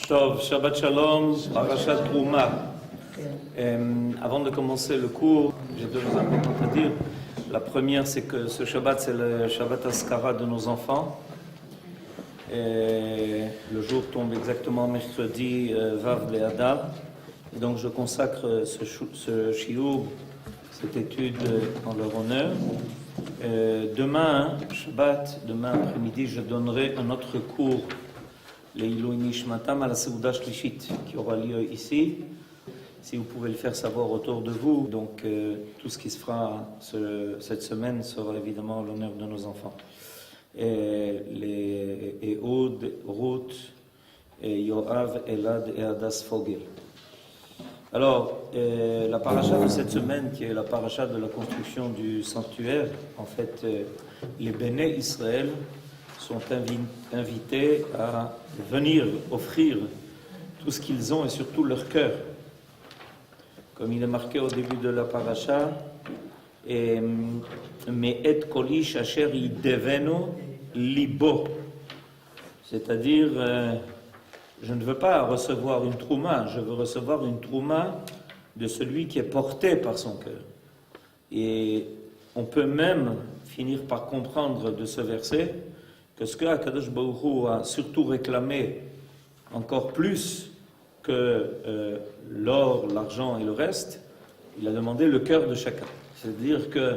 Tov, Shabbat Shalom, Parashat Trouma. Avant de commencer le cours, j'ai deux choses importantes à dire. La première, c'est que ce Shabbat, c'est le Shabbat Askara de nos enfants. Et le jour tombe exactement mercredi Vav Be'adar. Et donc je consacre ce shiur, cette étude en leur honneur. Demain, Shabbat, demain après-midi, je donnerai un autre cours, Leilui Nishmatam à la Seuda Shlishit, qui aura lieu ici. Si vous pouvez le faire savoir autour de vous, donc tout ce qui se fera cette semaine sera évidemment l'honneur de nos enfants. Et Ehud, Ruth, et Yoav, Elad et Adas Fogel. Alors, la paracha de cette semaine, qui est la paracha de la construction du sanctuaire, en fait, les Béné Israël sont invités à venir offrir tout ce qu'ils ont et surtout leur cœur. Comme il est marqué au début de la paracha, mais et kolish asher yidevenu libo, c'est-à-dire je ne veux pas recevoir une trouma, je veux recevoir une trouma de celui qui est porté par son cœur. Et on peut même finir par comprendre de ce verset que ce que Akadosh Baruch Hu a surtout réclamé encore plus que l'or, l'argent et le reste, il a demandé le cœur de chacun. C'est-à-dire que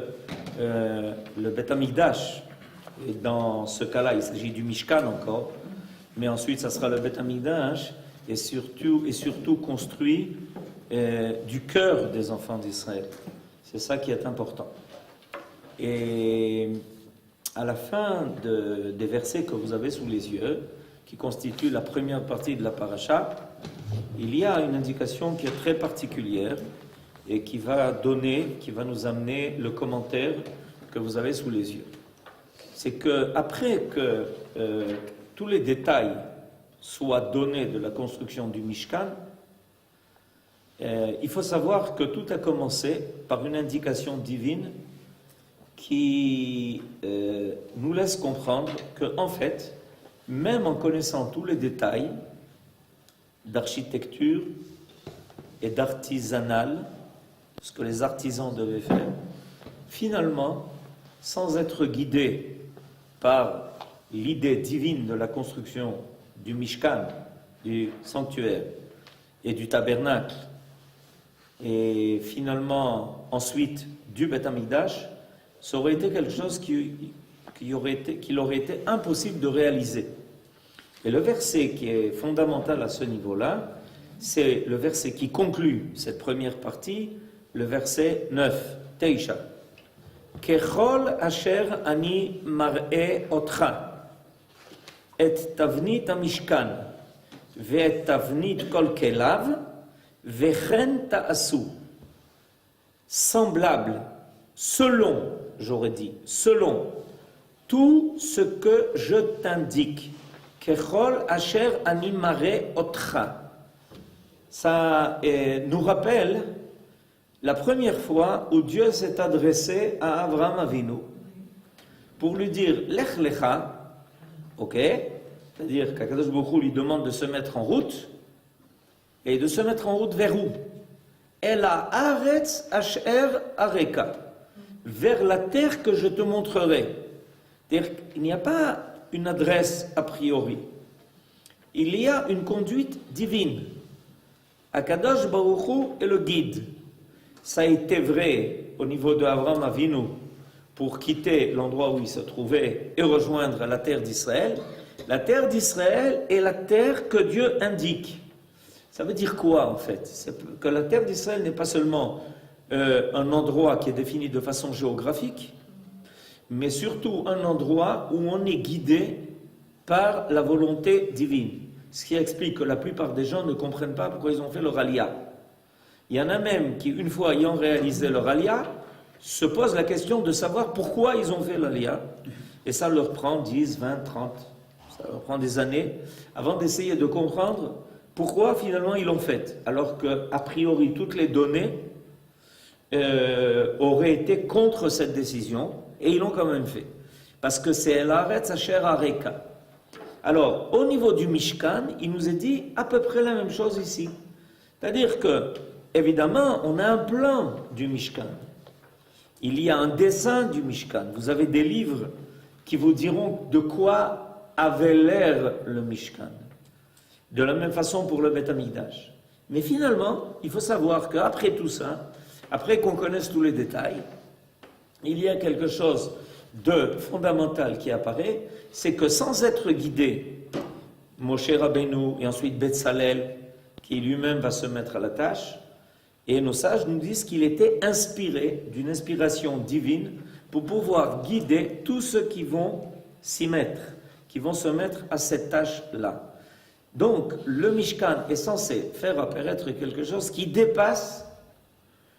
le Beth Amikdash, et dans ce cas-là, il s'agit du Mishkan encore, mais ensuite ça sera le Beth Amikdash, et surtout construit du cœur des enfants d'Israël. C'est ça qui est important. Et à la fin des versets que vous avez sous les yeux, qui constituent la première partie de la paracha, il y a une indication qui est très particulière et qui va nous amener le commentaire que vous avez sous les yeux. C'est que après que tous les détails soient donnés de la construction du Mishkan, il faut savoir que tout a commencé par une indication divine qui nous laisse comprendre que, en fait, même en connaissant tous les détails d'architecture et d'artisanal, ce que les artisans devaient faire, finalement, sans être guidés par l'idée divine de la construction du Mishkan, du sanctuaire et du tabernacle, et finalement, ensuite, du Beth Amikdash, ça aurait été quelque chose qu'il aurait été impossible de réaliser. Et le verset qui est fondamental à ce niveau-là, c'est le verset qui conclut cette première partie, le verset 9, Teisha. Kechol asher ani mar'e otcha, et tavnit amishkan, ve'et tavnit kol kelav, vechen ta'asu. Semblable, selon, j'aurais dit, selon tout ce que je t'indique. Kechol asher ani mar'e otcha. Ça nous rappelle la première fois où Dieu s'est adressé à Abraham Avinu pour lui dire Lech lecha, ok, c'est-à-dire qu'Akadosh Baruch Hu lui demande de se mettre en route, et de se mettre en route vers où? El haaretz asher areka, vers la terre que je te montrerai. C'est-à-dire qu'il n'y a pas une adresse a priori, il y a une conduite divine. Akadosh Baruch Hu est le guide. Ça a été vrai au niveau d'Abraham Avinu pour quitter l'endroit où il se trouvait et rejoindre la terre d'Israël. La terre d'Israël est la terre que Dieu indique. Ça veut dire quoi en fait? C'est que la terre d'Israël n'est pas seulement un endroit qui est défini de façon géographique, mais surtout un endroit où on est guidé par la volonté divine. Ce qui explique que la plupart des gens ne comprennent pas pourquoi ils ont fait leur aliyah. Il y en a même qui, une fois ayant réalisé leur aliyah, se posent la question de savoir pourquoi ils ont fait l'aliyah. Et ça leur prend 10, 20, 30, ça leur prend des années, avant d'essayer de comprendre pourquoi finalement ils l'ont fait. Alors qu'a priori, toutes les données auraient été contre cette décision, et ils l'ont quand même fait. Parce que c'est El Haaretz Asher Areka. Alors, au niveau du Mishkan, il nous est dit à peu près la même chose ici. C'est-à-dire que, évidemment, on a un plan du Mishkan. Il y a un dessin du Mishkan. Vous avez des livres qui vous diront de quoi avait l'air le Mishkan. De la même façon pour le Beth Amikdash. Mais finalement, il faut savoir qu'après tout ça, après qu'on connaisse tous les détails, il y a quelque chose de fondamental qui apparaît, c'est que sans être guidé, Moshe Rabbeinu et ensuite Betzalel, qui lui-même va se mettre à la tâche, et nos sages nous disent qu'il était inspiré d'une inspiration divine pour pouvoir guider tous ceux qui vont s'y mettre, qui vont se mettre à cette tâche-là. Donc, le Mishkan est censé faire apparaître quelque chose qui dépasse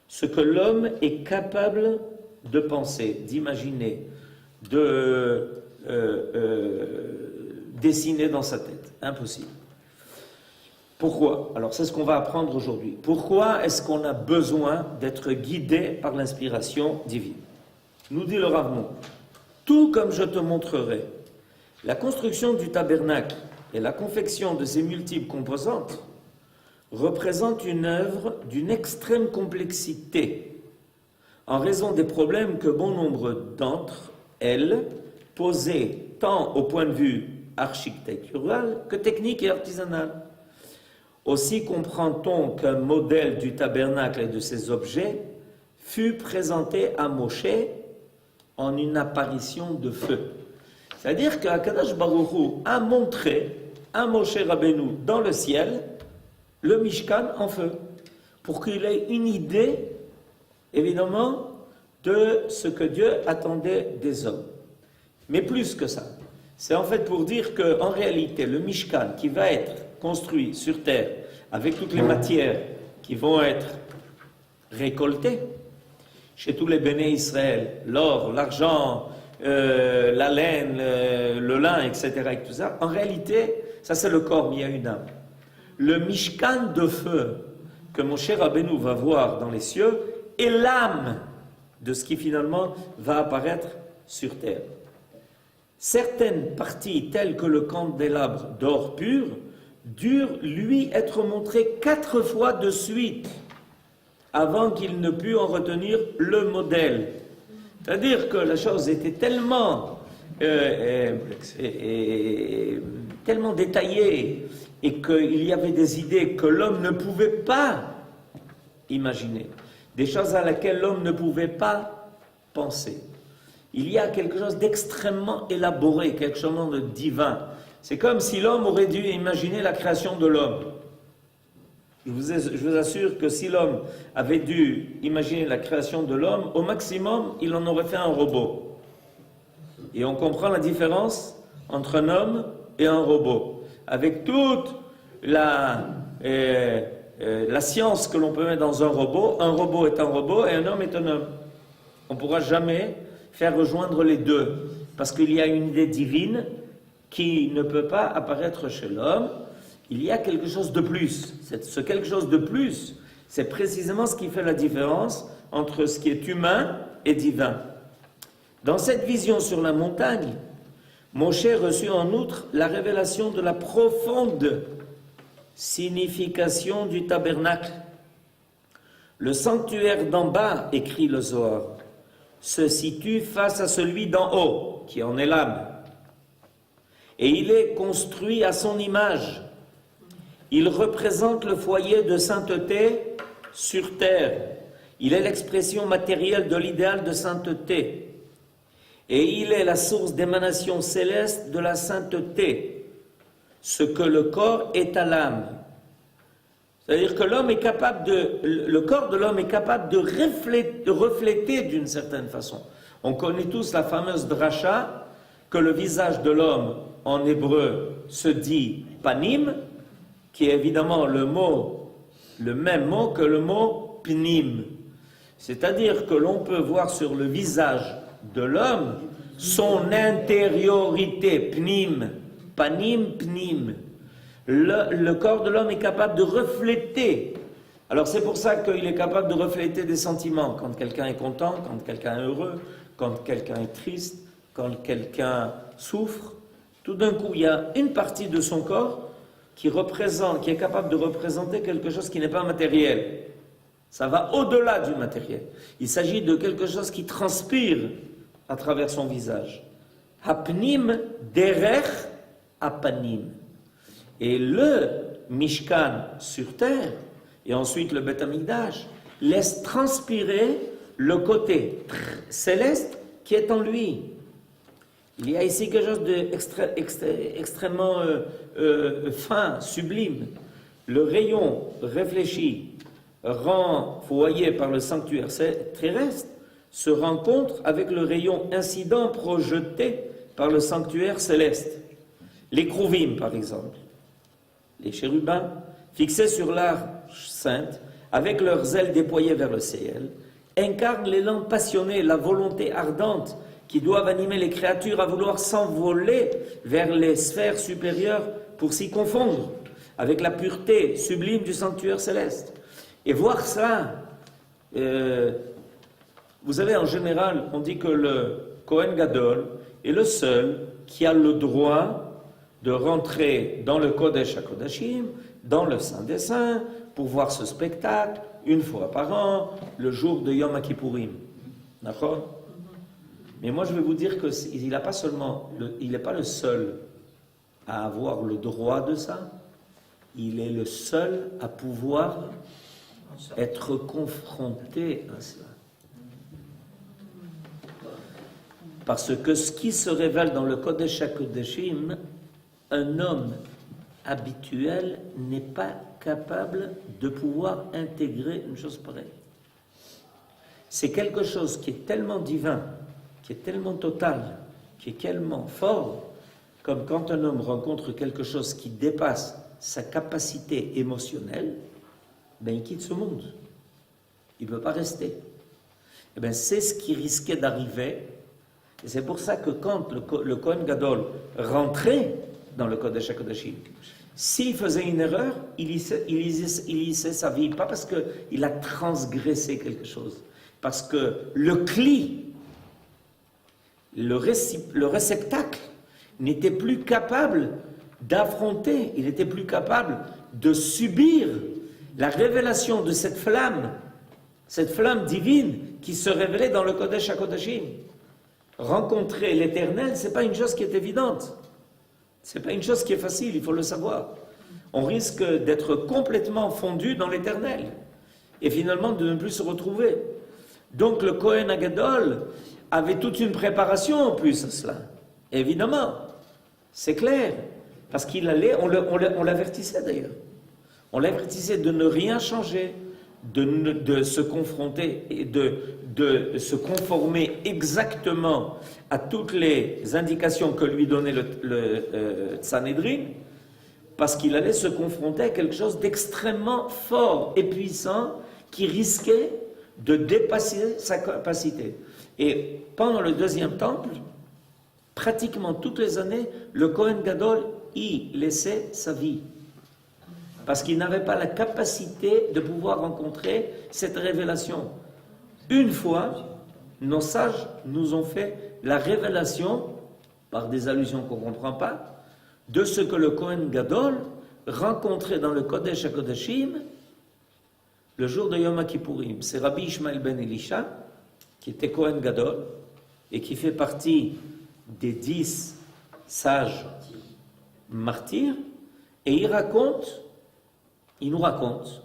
ce que l'homme est capable de penser, d'imaginer, de dessiner dans sa tête. Impossible. Pourquoi? Alors c'est ce qu'on va apprendre aujourd'hui. Pourquoi est-ce qu'on a besoin d'être guidé par l'inspiration divine? Nous dit le Rav Munk, tout comme je te montrerai, la construction du tabernacle et la confection de ses multiples composantes représentent une œuvre d'une extrême complexité, en raison des problèmes que bon nombre d'entre elles posaient tant au point de vue architectural que technique et artisanal. Aussi comprend-on qu'un modèle du tabernacle et de ses objets fut présenté à Moshe en une apparition de feu. C'est-à-dire qu'Akadosh Baruch Hu a montré à Moshe Rabbeinu dans le ciel le Mishkan en feu, pour qu'il ait une idée, évidemment, de ce que Dieu attendait des hommes. Mais plus que ça, c'est en fait pour dire qu'en réalité, le Mishkan qui va être construit sur terre, avec toutes les matières qui vont être récoltées, chez tous les béné Israël, l'or, l'argent, la laine, le lin, etc., et tout ça, en réalité, ça c'est le corps, mais il y a une âme. Le Mishkan de feu que Moshe Rabbeinu va voir dans les cieux est l'âme de ce qui finalement va apparaître sur terre. Certaines parties, telles que le candélabre d'or pur, durent lui être montrées 4 fois de suite avant qu'il ne pût en retenir le modèle. C'est-à-dire que la chose était tellement détaillée et qu'il y avait des idées que l'homme ne pouvait pas imaginer, des choses à laquelle l'homme ne pouvait pas penser. Il y a quelque chose d'extrêmement élaboré, quelque chose de divin. C'est comme si l'homme aurait dû imaginer la création de l'homme. Je vous assure que si l'homme avait dû imaginer la création de l'homme, au maximum, il en aurait fait un robot. Et on comprend la différence entre un homme et un robot. Avec toute la science que l'on peut mettre dans un robot est un robot et un homme est un homme. On ne pourra jamais faire rejoindre les deux, parce qu'il y a une idée divine qui ne peut pas apparaître chez l'homme. Il y a quelque chose de plus. Ce quelque chose de plus, c'est précisément ce qui fait la différence entre ce qui est humain et divin. Dans cette vision sur la montagne, Moshe reçut en outre la révélation de la profonde signification du tabernacle. Le sanctuaire d'en bas, écrit le Zohar, se situe face à celui d'en haut, qui en est l'âme. Et il est construit à son image. Il représente le foyer de sainteté sur terre. Il est l'expression matérielle de l'idéal de sainteté. Et il est la source d'émanation céleste de la sainteté, ce que le corps est à l'âme. C'est-à-dire que le corps de l'homme est capable de refléter d'une certaine façon. On connaît tous la fameuse dracha, que le visage de l'homme en hébreu se dit panim, qui est évidemment le même mot que le mot pnim. C'est-à-dire que l'on peut voir sur le visage de l'homme son intériorité, pnim, panim, pnim. Le corps de l'homme est capable de refléter. Alors c'est pour ça qu'il est capable de refléter des sentiments. Quand quelqu'un est content, quand quelqu'un est heureux, quand quelqu'un est triste, quand quelqu'un souffre, Tout d'un coup, il y a une partie de son corps qui est capable de représenter quelque chose qui n'est pas matériel. Ça va au-delà du matériel. Il s'agit de quelque chose qui transpire à travers son visage. Hapnim derech apanim. Et le Mishkan sur terre, et ensuite le Beth Amikdash, laisse transpirer le côté céleste qui est en lui. Il y a ici quelque chose d'extrêmement fin, sublime. Le rayon réfléchi, renvoyé par le sanctuaire terrestre, se rencontre avec le rayon incident projeté par le sanctuaire céleste. Les Krouvim, par exemple, les chérubins, fixés sur l'arche sainte, avec leurs ailes déployées vers le ciel, incarnent l'élan passionné, la volonté ardente qui doivent animer les créatures à vouloir s'envoler vers les sphères supérieures pour s'y confondre avec la pureté sublime du sanctuaire céleste. Et voir ça, vous savez, en général, on dit que le Kohen Gadol est le seul qui a le droit de rentrer dans le Kodesh HaKodashim, dans le Saint des Saints, pour voir ce spectacle une fois par an, le jour de Yom Kippourim. D'accord ? Mais moi, je vais vous dire qu'il n'est pas seulement, il n'est pas le seul à avoir le droit de ça, il est le seul à pouvoir être confronté à cela. Parce que ce qui se révèle dans le Kodesh HaKodashim, un homme habituel n'est pas capable de pouvoir intégrer une chose pareille. C'est quelque chose qui est tellement divin, qui est tellement total, qui est tellement fort, comme quand un homme rencontre quelque chose qui dépasse sa capacité émotionnelle, ben il quitte ce monde. Il ne peut pas rester. Et ben c'est ce qui risquait d'arriver. Et c'est pour ça que quand le Kohen Gadol rentrait dans le Kodesh HaKodashim, s'il faisait une erreur, il lissait sa vie. Pas parce qu'il a transgressé quelque chose, parce que le cli, le réceptacle, n'était plus capable d'affronter, il n'était plus capable de subir la révélation de cette flamme divine qui se révélait dans le Kodesh HaKodashim. Rencontrer l'Éternel, ce n'est pas une chose qui est évidente. Ce n'est pas une chose qui est facile, il faut le savoir. On risque d'être complètement fondu dans l'Éternel et finalement de ne plus se retrouver. Donc le Kohen Agadol avait toute une préparation en plus à cela. Évidemment, c'est clair, parce qu'il allait, on l'avertissait d'ailleurs. On l'avertissait de ne rien changer, de se confronter et de se conformer exactement à toutes les indications que lui donnait le Sanhédrin, parce qu'il allait se confronter à quelque chose d'extrêmement fort et puissant qui risquait de dépasser sa capacité. Et pendant le deuxième temple, pratiquement toutes les années, le Kohen Gadol y laissait sa vie. Parce qu'il n'avait pas la capacité de pouvoir rencontrer cette révélation. Une fois, nos sages nous ont fait la révélation, par des allusions qu'on ne comprend pas, de ce que le Kohen Gadol rencontrait dans le Kodesh HaKodashim le jour de Yom Kippourim. C'est Rabbi Ishmael ben Elisha, qui était Kohen Gadol, et qui fait partie des 10 sages martyrs, et il nous raconte,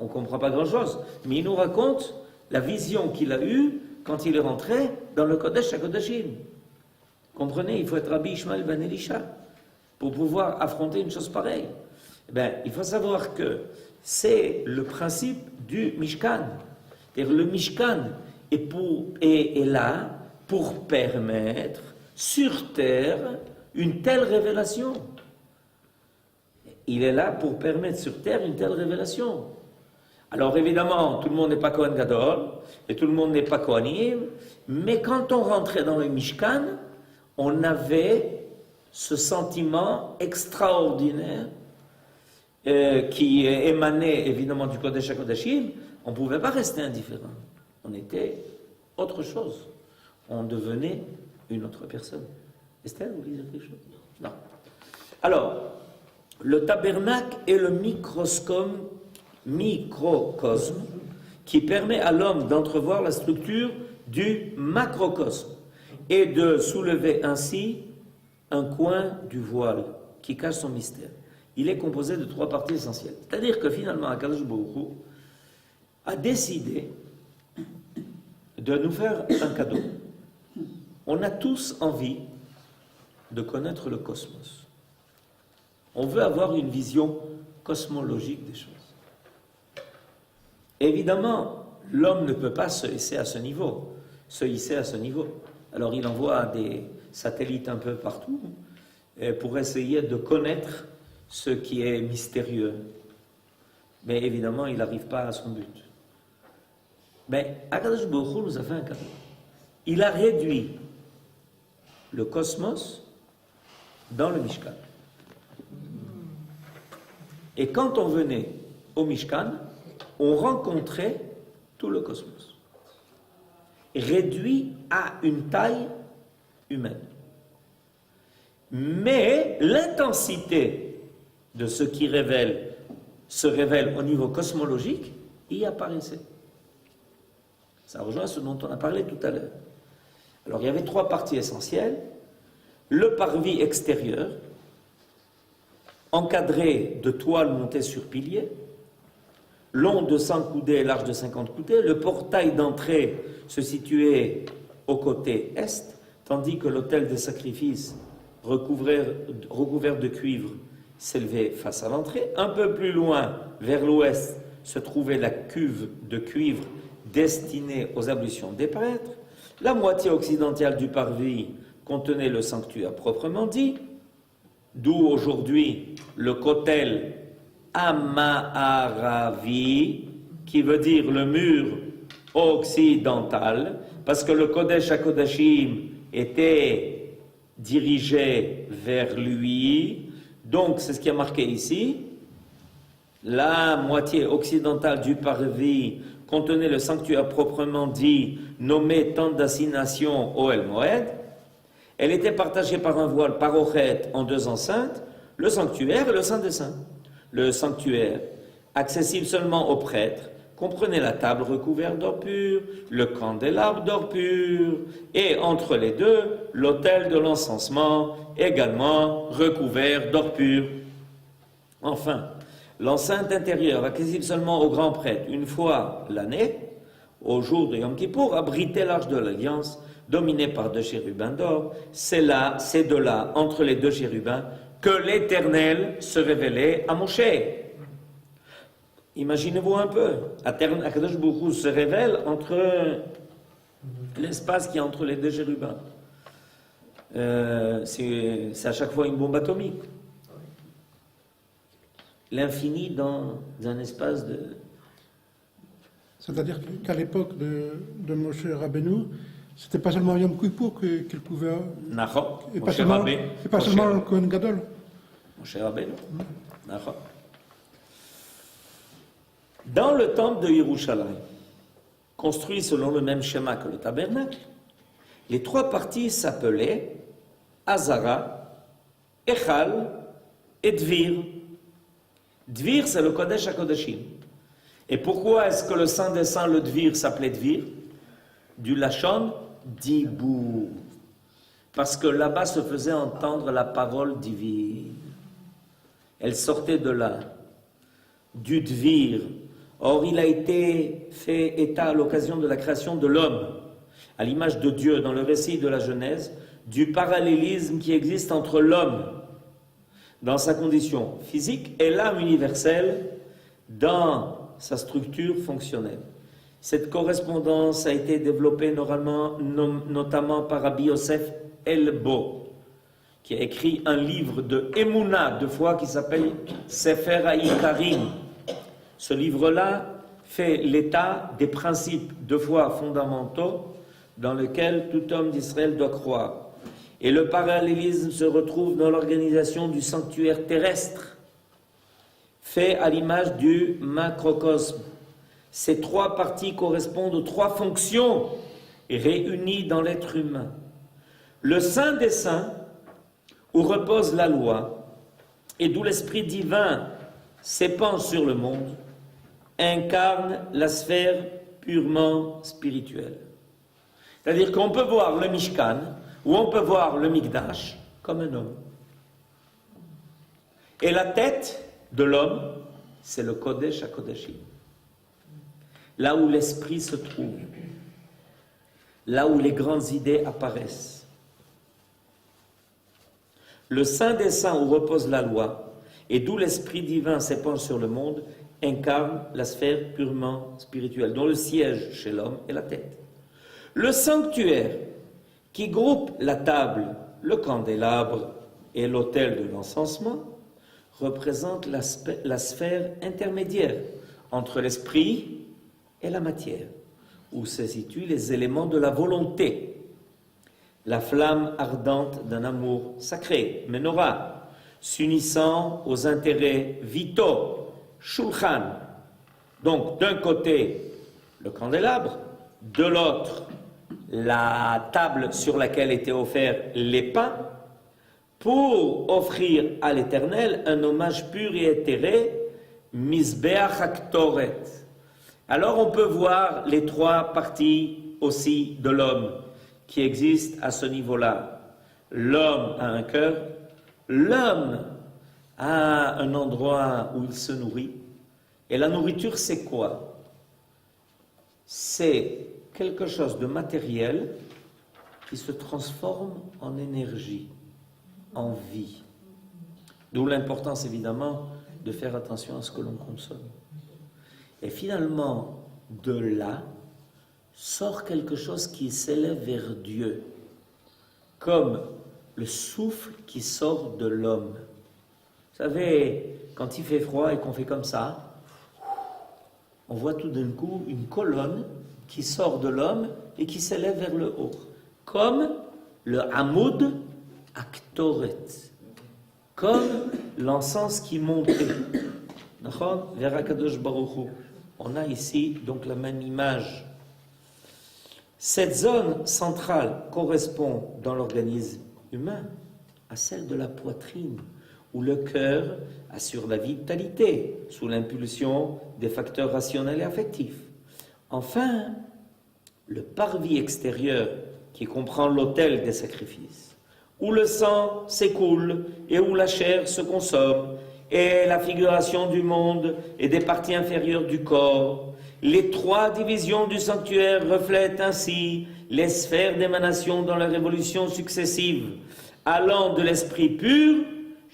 on ne comprend pas grand-chose, mais il nous raconte la vision qu'il a eue quand il est rentré dans le Kodesh HaKodashim. Comprenez, il faut être Rabbi Ishmael ben Elisha pour pouvoir affronter une chose pareille. Eh bien, il faut savoir que c'est le principe du Mishkan. C'est-à-dire le Mishkan est là pour permettre sur terre une telle révélation. Il est là pour permettre sur terre une telle révélation. Alors évidemment, tout le monde n'est pas Kohen Gadol, et tout le monde n'est pas Kohanim, mais quand on rentrait dans le Mishkan, on avait ce sentiment extraordinaire qui émanait évidemment du Kodesh HaKodashim. On ne pouvait pas rester indifférent. On était autre chose. On devenait une autre personne. Estelle, vous voulez dire quelque chose? Non. Alors, le tabernacle est le microcosme qui permet à l'homme d'entrevoir la structure du macrocosme et de soulever ainsi un coin du voile qui cache son mystère. Il est composé de 3 parties essentielles. C'est-à-dire que finalement, Akadosh Baruch Hu a décidé de nous faire un cadeau. On a tous envie de connaître le cosmos. On veut avoir une vision cosmologique des choses. Évidemment, l'homme ne peut pas se hisser à ce niveau. Alors il envoie des satellites un peu partout pour essayer de connaître ce qui est mystérieux. Mais évidemment, il n'arrive pas à son but. Mais Akadosh Baruch Hu nous a fait un cadeau. Il a réduit le cosmos dans le Mishkan. Et quand on venait au Mishkan, on rencontrait tout le cosmos, réduit à une taille humaine. Mais l'intensité de ce qui se révèle au niveau cosmologique y apparaissait. Ça rejoint ce dont on a parlé tout à l'heure. Alors il y avait 3 parties essentielles. Le parvis extérieur, encadré de toiles montées sur piliers, long de 100 coudées et large de 50 coudées. Le portail d'entrée se situait au côté est, tandis que l'autel des sacrifices recouvert de cuivre s'élevait face à l'entrée. Un peu plus loin, vers l'ouest, se trouvait la cuve de cuivre destinée aux ablutions des prêtres. La moitié occidentale du parvis contenait le sanctuaire proprement dit, d'où aujourd'hui le kotel Amaharavi, qui veut dire le mur occidental, parce que le Kodesh HaKodashim était dirigé vers lui. Donc, c'est ce qui est marqué ici. La moitié occidentale du parvis contenait le sanctuaire proprement dit, nommé tente d'assignation Ohel Moed. Elle était partagée par un voile parochet en 2 enceintes, le sanctuaire et le Saint des Saints. Le sanctuaire, accessible seulement aux prêtres, comprenait la table recouverte d'or pur, le candélabre d'or pur, et entre les deux, l'autel de l'encensement, également recouvert d'or pur. Enfin, l'enceinte intérieure, accessible seulement aux grands prêtres une fois l'année, au jour de Yom Kippour, abritait l'arche de l'Alliance, dominée par 2 chérubins d'or. C'est de là, entre les 2 chérubins, que l'Éternel se révélait à Moshe. Imaginez-vous un peu, Akadosh Baruch Hu se révèle entre l'espace qui est entre les 2 chérubins. C'est à chaque fois une bombe atomique. L'infini dans un espace de... C'est-à-dire qu'à l'époque de Moshe Rabbeinu, c'était pas seulement Yom Kippour qu'il pouvait... Nachon, et pas seulement le Kohen Gadol. Moshe Rabbeinu. Nachon. Dans le temple de Yerushalayim, construit selon le même schéma que le tabernacle, les 3 parties s'appelaient Azara, Echal et Dvir. Dvir, c'est le Kodesh HaKodashim. Et pourquoi est-ce que le Saint des Saints, le Dvir, s'appelait Dvir? Du Lachon Dibour. Parce que là-bas se faisait entendre la parole divine. Elle sortait de là, du Dvir. Or, il a été fait état à l'occasion de la création de l'homme, à l'image de Dieu, dans le récit de la Genèse, du parallélisme qui existe entre l'homme, dans sa condition physique, et l'âme universelle, dans sa structure fonctionnelle. Cette correspondance a été développée notamment par Rabbi Yosef Elbo, qui a écrit un livre de Emouna, de foi, qui s'appelle Sefer HaIkarim. Ce livre-là fait l'état des principes de foi fondamentaux dans lesquels tout homme d'Israël doit croire. Et le parallélisme se retrouve dans l'organisation du sanctuaire terrestre, fait à l'image du macrocosme. Ces 3 parties correspondent aux 3 fonctions réunies dans l'être humain. Le Saint des Saints, où repose la loi, et d'où l'Esprit divin s'épand sur le monde, incarne la sphère purement spirituelle. C'est-à-dire qu'on peut voir le Mishkan, ou on peut voir le Mikdash, comme un homme. Et la tête de l'homme, c'est le Kodesh HaKodashim. Là où l'esprit se trouve, là où les grandes idées apparaissent. Le Saint des Saints où repose la loi, et d'où l'Esprit divin s'épand sur le monde, incarne la sphère purement spirituelle, dont le siège chez l'homme est la tête. Le sanctuaire, qui groupe la table, le candélabre et l'autel de l'encensement, représente la sphère intermédiaire entre l'esprit et la matière, où se situent les éléments de la volonté, la flamme ardente d'un amour sacré, menorah, s'unissant aux intérêts vitaux, shulchan. Donc d'un côté le candélabre, de l'autre la table sur laquelle étaient offerts les pains, pour offrir à l'Éternel un hommage pur et éthéré, Mizbeach HaKtoret. Alors on peut voir les trois parties aussi de l'homme qui existent à ce niveau-là. L'homme a un cœur, l'homme a un endroit où il se nourrit. Et la nourriture, c'est quoi? C'est quelque chose de matériel qui se transforme en énergie, en vie. D'où l'importance, évidemment, de faire attention à ce que l'on consomme. Et finalement, de là, sort quelque chose qui s'élève vers Dieu, comme le souffle qui sort de l'homme. Vous savez, quand il fait froid et qu'on fait comme ça, on voit tout d'un coup une colonne qui sort de l'homme et qui s'élève vers le haut, comme le Hamoud Aktoret, comme l'encens qui montait vers Akadosh Baruch Hu. On a ici donc la même image. Cette zone centrale correspond dans l'organisme humain à celle de la poitrine, où le cœur assure la vitalité sous l'impulsion des facteurs rationnels et affectifs. Enfin, le parvis extérieur qui comprend l'autel des sacrifices, où le sang s'écoule et où la chair se consomme, et la figuration du monde et des parties inférieures du corps. Les trois divisions du sanctuaire reflètent ainsi les sphères d'émanation dans leur évolution successive, allant de l'esprit pur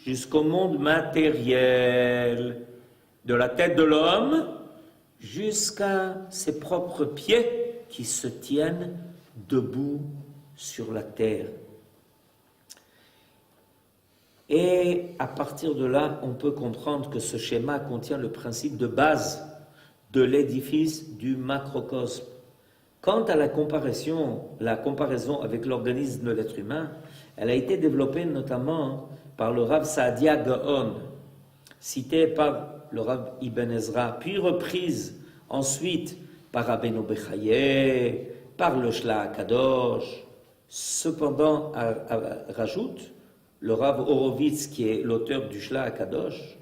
jusqu'au monde matériel, de la tête de l'homme jusqu'à ses propres pieds qui se tiennent debout sur la terre. Et à partir de là, on peut comprendre que ce schéma contient le principe de base de l'édifice du macrocosme. Quant à la comparaison avec l'organisme de l'être humain, elle a été développée notamment par le Rav Saadia Gaon, cité par le Rav Ibn Ezra, puis reprise ensuite par Rabbeinu Bechaye, par le Shla Kadosh. Cependant, rajoute le Rav Horowitz, qui est l'auteur du Shla Kadosh,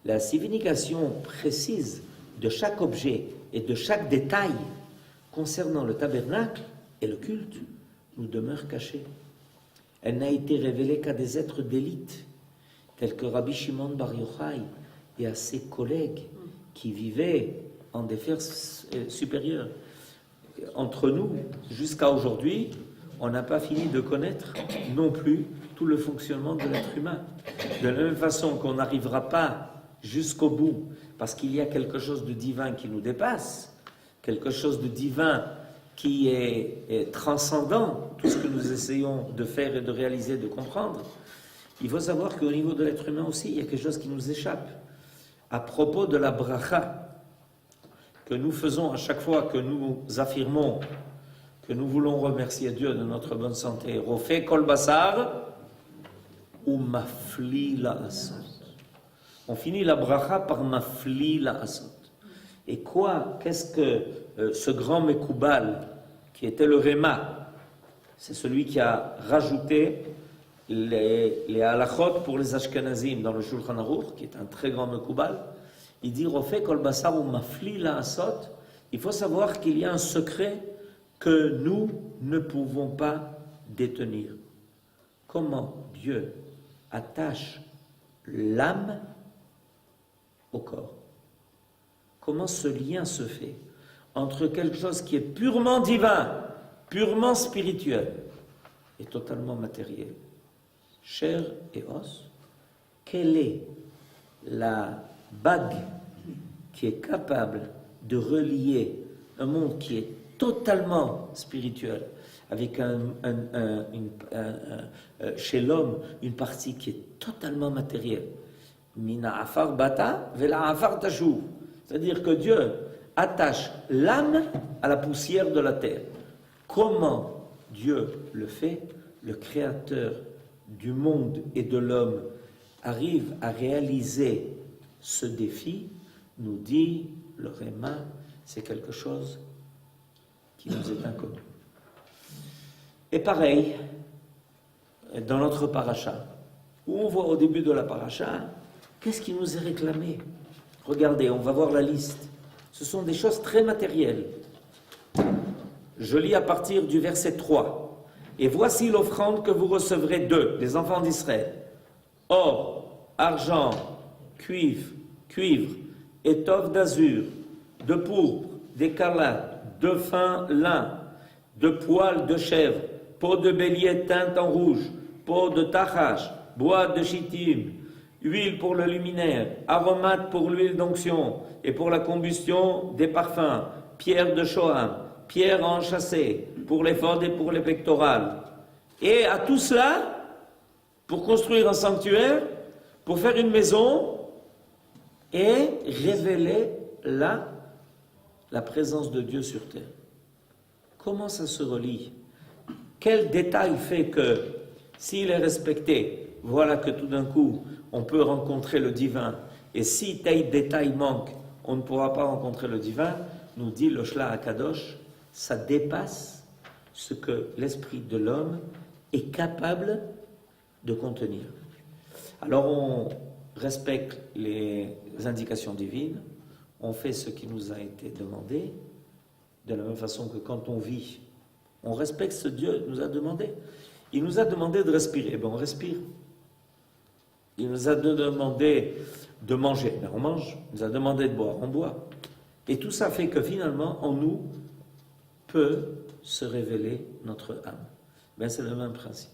la signification précise de chaque objet et de chaque détail concernant le tabernacle et le culte nous demeure cachée. Elle n'a été révélée qu'à des êtres d'élite, tels que Rabbi Shimon Bar Yochai et à ses collègues qui vivaient en des sphères supérieures. Entre nous, jusqu'à aujourd'hui, on n'a pas fini de connaître non plus tout le fonctionnement de l'être humain. De la même façon qu'on n'arrivera pas jusqu'au bout, parce qu'il y a quelque chose de divin qui nous dépasse, quelque chose de divin qui est transcendant, tout ce que nous essayons de faire et de réaliser, de comprendre. Il faut savoir qu'au niveau de l'être humain aussi, il y a quelque chose qui nous échappe. À propos de la bracha que nous faisons à chaque fois que nous affirmons que nous voulons remercier Dieu de notre bonne santé, Rofé kol basar ou mafli la asot. On finit la bracha par mafli la asot. Et quoi? Qu'est-ce que ce grand Mekoubal, qui était le Réma, c'est celui qui a rajouté les halachot pour les Ashkenazim dans le Shulchan Aruch, qui est un très grand Mekoubal, il dit Rofé kol basar ou mafli la asot. Il faut savoir qu'il y a un secret que nous ne pouvons pas détenir. Comment Dieu attache l'âme au corps? Comment ce lien se fait entre quelque chose qui est purement divin, purement spirituel et totalement matériel, chair et os? Quelle est la bague qui est capable de relier un monde qui est totalement spirituel avec chez l'homme une partie qui est totalement matérielle? Mina afar bata vela afar tashuv. C'est-à-dire que Dieu attache l'âme à la poussière de la terre. Comment Dieu le fait? Le Créateur du monde et de l'homme arrive à réaliser ce défi, nous dit le Réma, c'est quelque chose qui nous est inconnu. Et pareil, dans notre paracha, où on voit au début de la paracha, qu'est-ce qui nous est réclamé? Regardez, on va voir la liste. Ce sont des choses très matérielles. Je lis à partir du verset 3. Et voici l'offrande que vous recevrez d'eux, des enfants d'Israël. Or, argent, cuivre, étoffe d'azur, de pourpre, d'écarlate, de fin lin, de poils de chèvre, peau de bélier teinte en rouge, peau de tachash, bois de chittim, huile pour le luminaire, aromates pour l'huile d'onction et pour la combustion des parfums, pierre de Shoham, pierre enchâssée pour l'éphod et pour les pectorales. Et à tout cela, pour construire un sanctuaire, pour faire une maison et révéler la présence de Dieu sur terre. Comment ça se relie? Quel détail fait que, s'il est respecté, voilà que tout d'un coup, on peut rencontrer le divin. Et si tel détail manque, on ne pourra pas rencontrer le divin, nous dit le Shla HaKadosh, ça dépasse ce que l'esprit de l'homme est capable de contenir. Alors on respecte les indications divines, on fait ce qui nous a été demandé, de la même façon que quand on vit, on respecte ce que Dieu nous a demandé. Il nous a demandé de respirer, eh bien on respire. Il nous a demandé de manger, ben on mange. Il nous a demandé de boire, on boit. Et tout ça fait que finalement, en nous, peut se révéler notre âme. Ben c'est le même principe.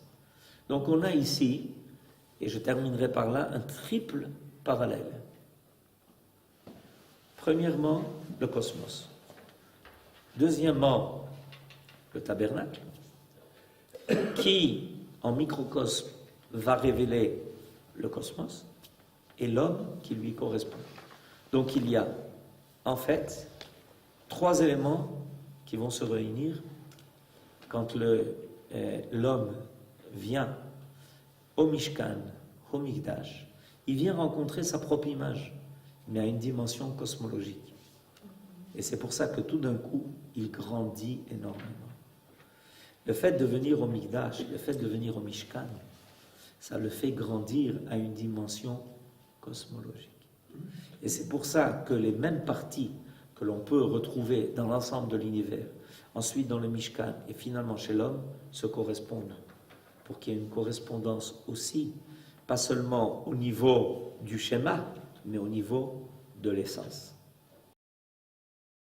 Donc on a ici, et je terminerai par là, un triple parallèle. Premièrement, le cosmos. Deuxièmement, le tabernacle, qui, en microcosme, va révéler le cosmos, et l'homme qui lui correspond. Donc il y a, en fait, trois éléments qui vont se réunir quand l'homme vient au Mishkan, au Mikdash. Il vient rencontrer sa propre image, mais à une dimension cosmologique. Et c'est pour ça que tout d'un coup, il grandit énormément. Le fait de venir au Mikdash, le fait de venir au Mishkan, ça le fait grandir à une dimension cosmologique. Et c'est pour ça que les mêmes parties que l'on peut retrouver dans l'ensemble de l'univers, ensuite dans le Mishkan et finalement chez l'homme, se correspondent. Pour qu'il y ait une correspondance aussi, pas seulement au niveau du schéma, mais au niveau de l'essence.